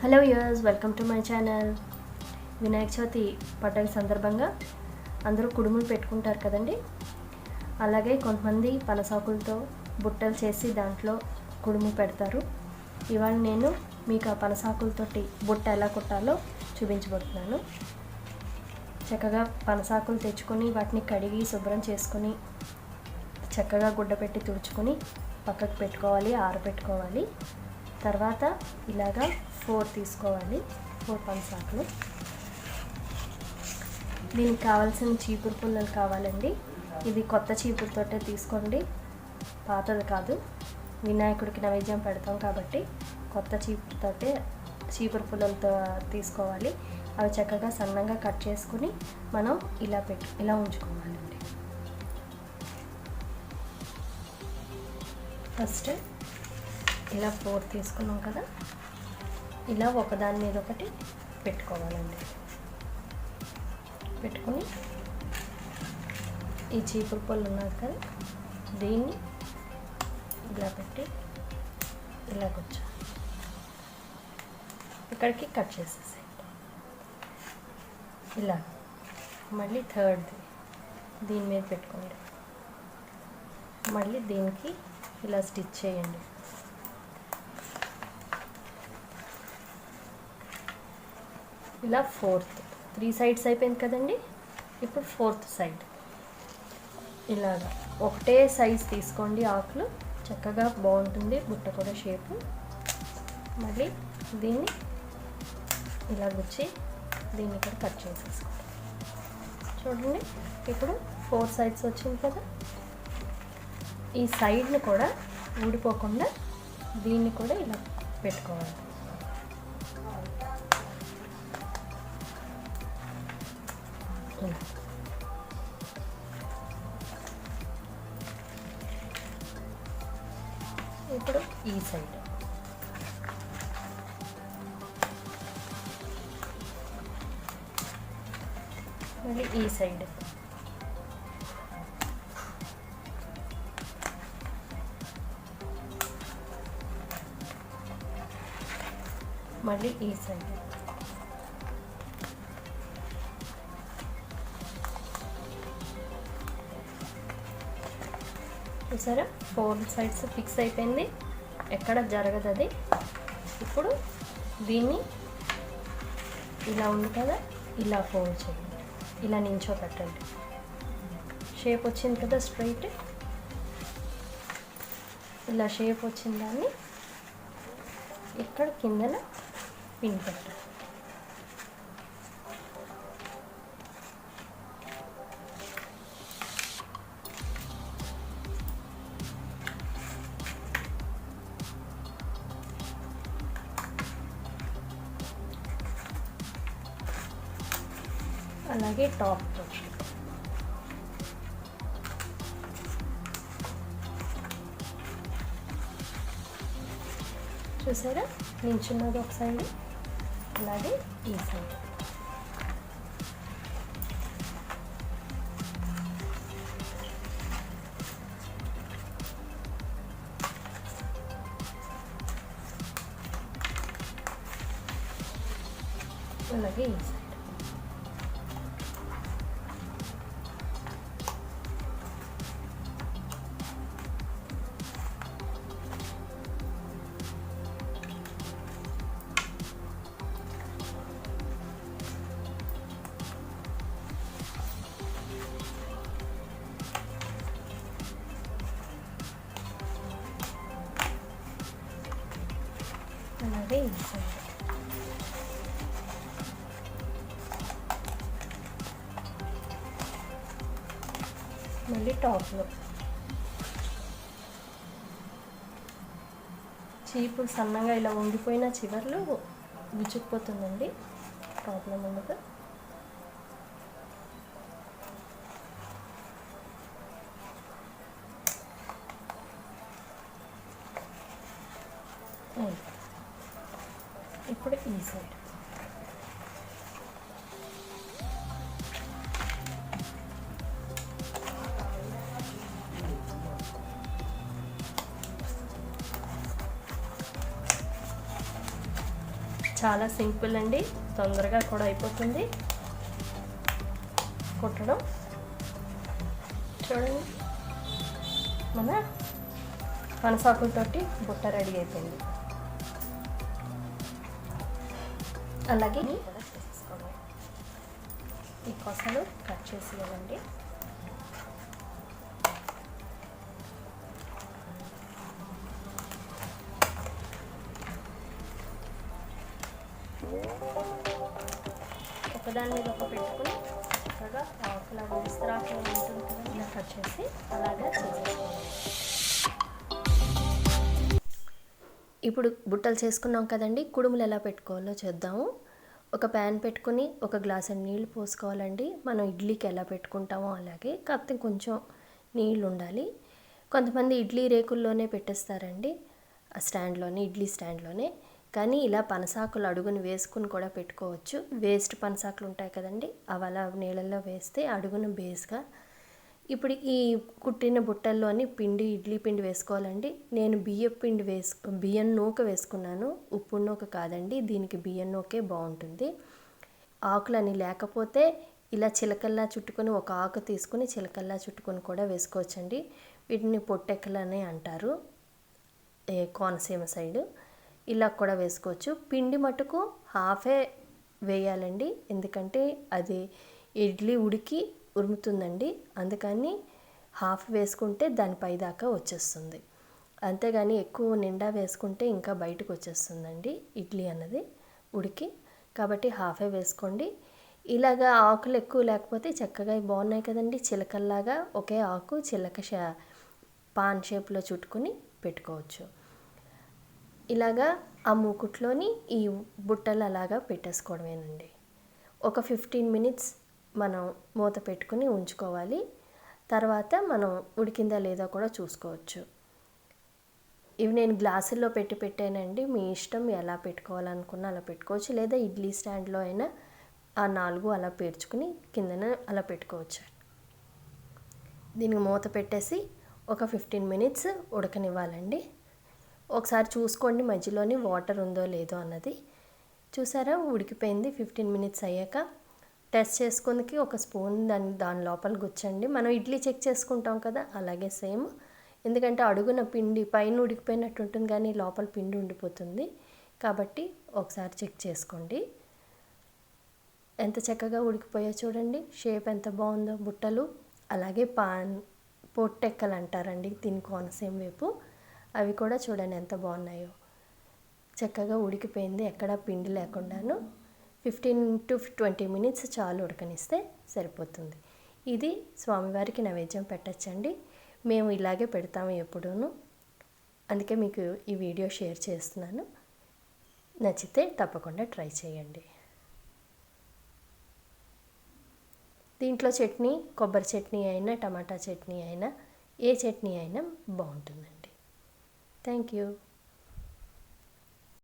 Hello viewers, welcome to my channel. Vinayaka Chavithi పండుగ సందర్భంగా అందరూ కుడుములు పెట్టుకుంటారు కదండి. అలాగే కొంతమంది పనసాకులతో బుట్టలు చేసి దాంట్లో కుడుము పెడతారు. ఇవాళ నేను మీకు ఆ పనసాకులతోటి బుట్ట ఎలా కుట్టాలో చూపించబోతున్నాను. చక్కగా పనసాకులు తెచ్చుకొని వాటిని కడిగి శుభ్రం చేసుకొని చక్కగా గుడ్డ పెట్టి తుడుచుకొని పక్కకు పెట్టుకోవాలి, ఆరబెట్టుకోవాలి. తర్వాత ఇలాగా 4 తీసుకోవాలి, 4 పనసాకులు. దీనికి కావాల్సిన చీపురు పుల్లలు కావాలండి. ఇది కొత్త చీపురుతోటే తీసుకోండి, పాతది కాదు. వినాయకుడికి నైవేద్యం పెడతాం కాబట్టి కొత్త చీపురు పుల్లలతో తీసుకోవాలి. అవి చక్కగా సన్నంగా కట్ చేసుకుని మనం ఇలా ఉంచుకోవాలండి. ఫస్ట్ ఇలా 4 తీసుకున్నాం కదా, ఇలా ఒకదాని మీద ఒకటి పెట్టుకోవాలండి. పెట్టుకుని ఈ చీపురు పొల్లు ఉన్నది కదా, దీన్ని ఇలా పెట్టి ఇలా కూర్చో ఇక్కడికి కట్ చేసేసాయి. ఇలా మళ్ళీ 3rd దీని మీద పెట్టుకోండి. మళ్ళీ దీనికి ఇలా స్టిచ్ చేయండి. ఇలా 4th 3 సైడ్స్ అయిపోయింది కదండి. ఇప్పుడు 4th సైడ్ ఇలాగా ఒకటే సైజ్ తీసుకోండి. ఆకులు చక్కగా బాగుంటుంది, బుట్ట కూడా షేపు. మళ్ళీ దీన్ని ఇలా గుచ్చి దీన్ని కూడా కట్ చేసేసుకోండి. చూడండి, ఇప్పుడు 4 సైడ్స్ వచ్చింది కదా. ఈ సైడ్ని కూడా ఊడిపోకుండా దీన్ని కూడా ఇలా పెట్టుకోవాలి. ఇప్పుడు ఈ సైడ్ మళ్ళీ ఈ సైడ్ మళ్ళీ ఈ సైడ్ చూసారా, 4 సైడ్స్ ఫిక్స్ అయిపోయింది, ఎక్కడ జరగదు అది. ఇప్పుడు దీన్ని ఇలా ఉంది కదా, ఇలా ఫోల్డ్ చేయండి, ఇలా నించోపెట్టండి. షేప్ వచ్చింది కదా స్ట్రైట్. ఇలా షేప్ వచ్చిన దాన్ని ఇక్కడ కిందన పిన్ పెట్టండి. అలాగే టాప్ చూసారా, నించున్నది ఒక సైడ్, అలాగే ఈ సైడ్. అలాగే ఈ సైడ్. అలాగే ఈ సైడ్. మళ్ళీ టాప్లో చీపురు సన్నగా ఇలా ఉండిపోయిన చివర్లో గుచ్చుకుపోతుందండి, ప్రాబ్లం ఉండదు. ఇప్పుడు ఈ సైడ్ చాలా సింపుల్ అండి, తొందరగా కూడా అయిపోతుంది కుట్టడం. చూడండి, మన పనసాకులతోటి బుట్ట రెడీ అయిపోయింది. అలాగే కూడా చేసేసుకోవడం. ఈ కొసలు కట్ చేసి ఇవ్వండి. ఒకదాని మీద ఒక పెట్టుకుని చక్కగా ఆకులాగా విస్తరాకులు ఉంటుంది కదా, ఇలా కట్ చేసి అలాగే చేసేసుకోవాలి. ఇప్పుడు బుట్టలు చేసుకున్నాం కదండి, కుడుములు ఎలా పెట్టుకోవాలో చేద్దాము. ఒక ప్యాన్ పెట్టుకుని ఒక గ్లాసు నీళ్ళు పోసుకోవాలండి. మనం ఇడ్లీకి ఎలా పెట్టుకుంటామో అలాగే, కాకపోతే కొంచెం నీళ్ళు ఉండాలి. కొంతమంది ఇడ్లీ రేకుల్లోనే పెట్టేస్తారండి, ఆ స్టాండ్లోనే, ఇడ్లీ స్టాండ్లోనే. కానీ ఇలా పనసాకులు అడుగును వేసుకుని కూడా పెట్టుకోవచ్చు. వేస్ట్ పనసాకులు ఉంటాయి కదండి, అవి అలా నీళ్ళల్లో వేస్తే అడుగును బేస్గా. ఇప్పుడు ఈ కుట్టిన బుట్టల్లోని పిండి, ఇడ్లీ పిండి వేసుకోవాలండి. నేను బియ్యం నూక వేసుకున్నాను, ఉప్పు నూక కాదండి. దీనికి బియ్యం నూకే బాగుంటుంది. ఆకులని లేకపోతే ఇలా చిలకల్లా చుట్టుకొని, ఒక ఆకు తీసుకుని చిలకల్లా చుట్టుకొని కూడా వేసుకోవచ్చండి. వీటిని పొట్టెక్కలని అంటారు కోనసీమ సైడు. ఇలా కూడా వేసుకోవచ్చు. పిండి మటుకు హాఫే వేయాలండి, ఎందుకంటే అది ఇడ్లీ ఉడికి ఉరుముతుందండి. అందుకని హాఫ్ వేసుకుంటే దాని పై దాకా వచ్చేస్తుంది. అంతేగాని ఎక్కువ నిండా వేసుకుంటే ఇంకా బయటకు వచ్చేస్తుందండి ఇడ్లీ అన్నది ఉడికి. కాబట్టి హాఫే వేసుకోండి. ఇలాగా ఆకులు ఎక్కువ లేకపోతే చక్కగా బాగున్నాయి కదండి, చిలకల్లాగా ఒకే ఆకు చిలక పాన్ షేప్లో చుట్టుకొని పెట్టుకోవచ్చు. ఇలాగా ఆ మూకుట్లోని ఈ బుట్టలు అలాగా పెట్టేసుకోవడమేనండి. ఒక 15 minutes మనం మూత పెట్టుకుని ఉంచుకోవాలి. తర్వాత మనం ఉడికిందా లేదా కూడా చూసుకోవచ్చు. ఇవి నేను గ్లాసుల్లో పెట్టానండి, మీ ఇష్టం ఎలా పెట్టుకోవాలనుకున్నా అలా పెట్టుకోవచ్చు. లేదా ఇడ్లీ స్టాండ్లో అయినా ఆ 4 అలా పేర్చుకుని కిందన అలా పెట్టుకోవచ్చు. దీనికి మూత పెట్టేసి ఒక 15 minutes ఉడకనివ్వాలండి. ఒకసారి చూసుకోండి మధ్యలోని వాటర్ ఉందో లేదో అన్నది. చూసారా, ఉడికిపోయింది. 15 minutes అయ్యాక టెస్ట్ చేసుకుందికి ఒక స్పూన్ దాని లోపల గుచ్చండి. మనం ఇడ్లీ చెక్ చేసుకుంటాం కదా, అలాగే సేమ్. ఎందుకంటే అడుగున పిండి పైన ఉడికిపోయినట్టు ఉంటుంది కానీ లోపల పిండి ఉండిపోతుంది. కాబట్టి ఒకసారి చెక్ చేసుకోండి. ఎంత చక్కగా ఉడికిపోయా చూడండి, షేప్ ఎంత బాగుందో బుట్టలు. అలాగే పొట్టెక్కలు అంటారండి దీని కోనసీమ వైపు. అవి కూడా చూడండి ఎంత బాగున్నాయో. చక్కగా ఉడికిపోయింది, ఎక్కడా పిండి లేకుండాను. 15 to 20 minutes చాలు ఉడకనిస్తే సరిపోతుంది. ఇది స్వామివారికి నైవేద్యం పెట్టచ్చండి. మేము ఇలాగే పెడతాము ఎప్పుడూను, అందుకే మీకు ఈ వీడియో షేర్ చేస్తున్నాను. నచ్చితే తప్పకుండా ట్రై చేయండి. దీంట్లో చట్నీ, కొబ్బరి చట్నీ అయినా టమాటా చట్నీ అయినా ఏ చట్నీ అయినా బాగుంటుందండి. Thank you.